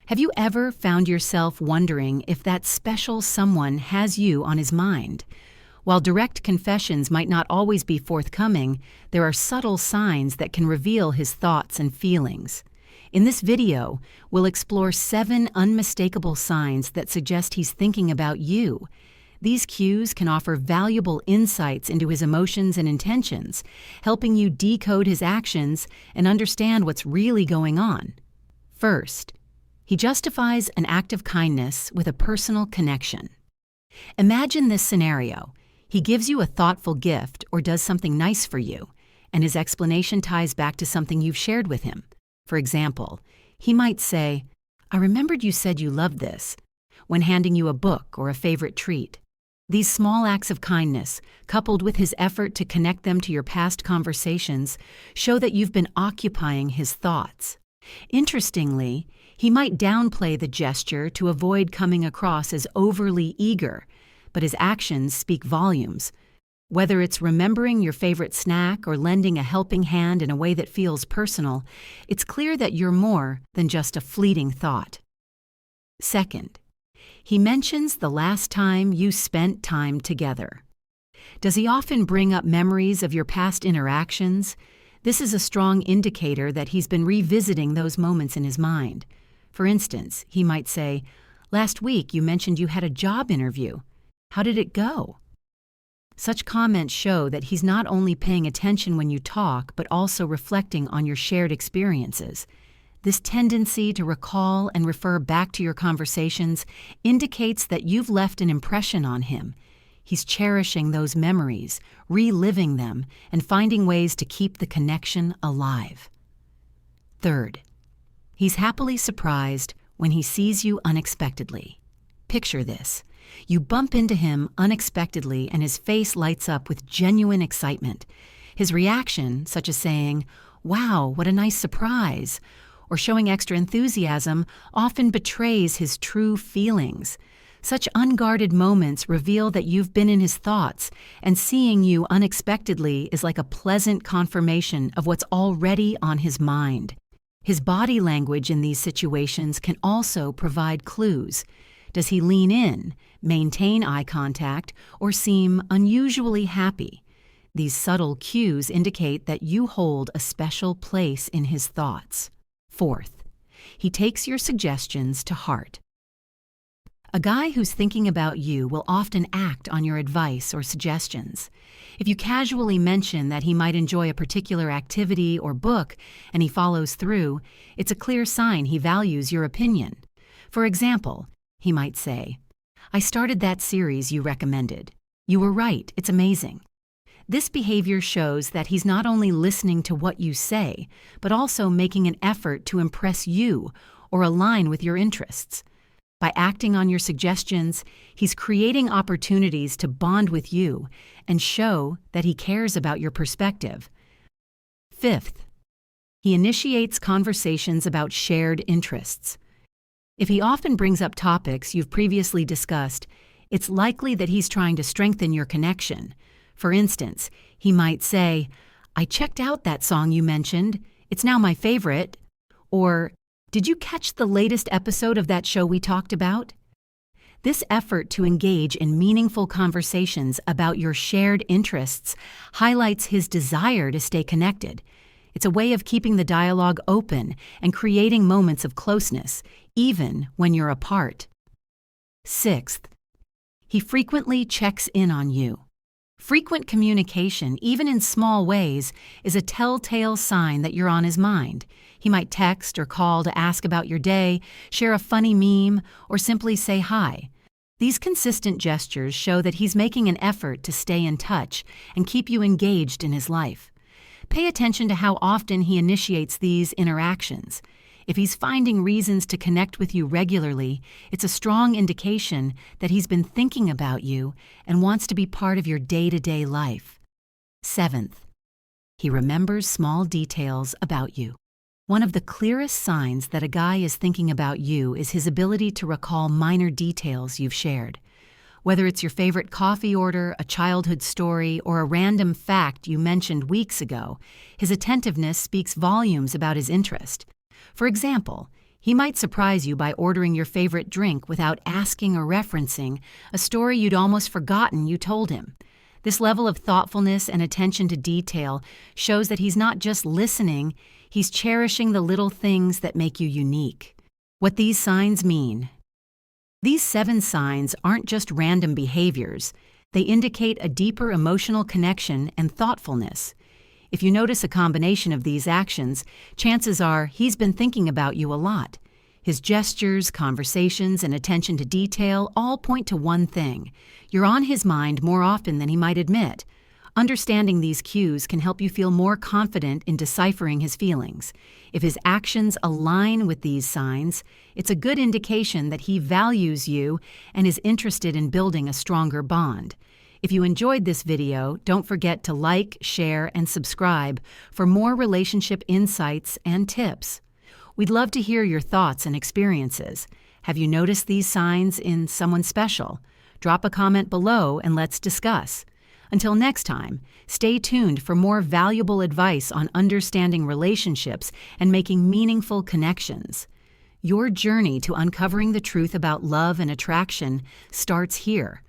Have you ever found yourself wondering if that special someone has you on his mind? While direct confessions might not always be forthcoming, there are subtle signs that can reveal his thoughts and feelings. In this video, we'll explore 7 unmistakable signs that suggest he's thinking about you. These cues can offer valuable insights into his emotions and intentions, helping you decode his actions and understand what's really going on. First, he justifies an act of kindness with a personal connection. Imagine this scenario. He gives you a thoughtful gift or does something nice for you, and his explanation ties back to something you've shared with him. For example, he might say, "I remembered you said you loved this," when handing you a book or a favorite treat. These small acts of kindness, coupled with his effort to connect them to your past conversations, show that you've been occupying his thoughts. Interestingly, he might downplay the gesture to avoid coming across as overly eager, but his actions speak volumes. Whether it's remembering your favorite snack or lending a helping hand in a way that feels personal, it's clear that you're more than just a fleeting thought. Second, he mentions the last time you spent time together. Does he often bring up memories of your past interactions? This is a strong indicator that he's been revisiting those moments in his mind. For instance, he might say, "Last week you mentioned you had a job interview. How did it go?" Such comments show that he's not only paying attention when you talk, but also reflecting on your shared experiences. This tendency to recall and refer back to your conversations indicates that you've left an impression on him. He's cherishing those memories, reliving them, and finding ways to keep the connection alive. Third, he's happily surprised when he sees you unexpectedly. Picture this. You bump into him unexpectedly and his face lights up with genuine excitement. His reaction, such as saying, "Wow, what a nice surprise," or showing extra enthusiasm, often betrays his true feelings. Such unguarded moments reveal that you've been in his thoughts, and seeing you unexpectedly is like a pleasant confirmation of what's already on his mind. His body language in these situations can also provide clues. Does he lean in, maintain eye contact, or seem unusually happy? These subtle cues indicate that you hold a special place in his thoughts. Fourth, he takes your suggestions to heart. A guy who's thinking about you will often act on your advice or suggestions. If you casually mention that he might enjoy a particular activity or book and he follows through, it's a clear sign he values your opinion. For example, he might say, "I started that series you recommended. You were right, it's amazing." This behavior shows that he's not only listening to what you say, but also making an effort to impress you or align with your interests. By acting on your suggestions, he's creating opportunities to bond with you and show that he cares about your perspective. Fifth, he initiates conversations about shared interests. If he often brings up topics you've previously discussed, it's likely that he's trying to strengthen your connection. For instance, he might say, "I checked out that song you mentioned. It's now my favorite." Or, "Did you catch the latest episode of that show we talked about?" This effort to engage in meaningful conversations about your shared interests highlights his desire to stay connected. It's a way of keeping the dialogue open and creating moments of closeness, even when you're apart. Sixth, he frequently checks in on you. Frequent communication, even in small ways, is a telltale sign that you're on his mind. He might text or call to ask about your day, share a funny meme, or simply say hi. These consistent gestures show that he's making an effort to stay in touch and keep you engaged in his life. Pay attention to how often he initiates these interactions. If he's finding reasons to connect with you regularly, it's a strong indication that he's been thinking about you and wants to be part of your day-to-day life. Seventh, he remembers small details about you. One of the clearest signs that a guy is thinking about you is his ability to recall minor details you've shared. Whether it's your favorite coffee order, a childhood story, or a random fact you mentioned weeks ago, his attentiveness speaks volumes about his interest. For example, he He might surprise you by ordering your favorite drink without asking or referencing a story you'd almost forgotten you told him. This level of thoughtfulness and attention to detail shows that he's not just listening, he's cherishing the little things that make you unique. What these signs mean. These 7 signs aren't just random behaviors. They indicate a deeper emotional connection and thoughtfulness. If you notice a combination of these actions, chances are he's been thinking about you a lot. His gestures, conversations, and attention to detail all point to one thing. You're on his mind more often than he might admit. Understanding these cues can help you feel more confident in deciphering his feelings. If his actions align with these signs, it's a good indication that he values you and is interested in building a stronger bond. If you enjoyed this video, don't forget to like, share, and subscribe for more relationship insights and tips. We'd love to hear your thoughts and experiences. Have you noticed these signs in someone special? Drop a comment below and let's discuss. Until next time, stay tuned for more valuable advice on understanding relationships and making meaningful connections. Your journey to uncovering the truth about love and attraction starts here.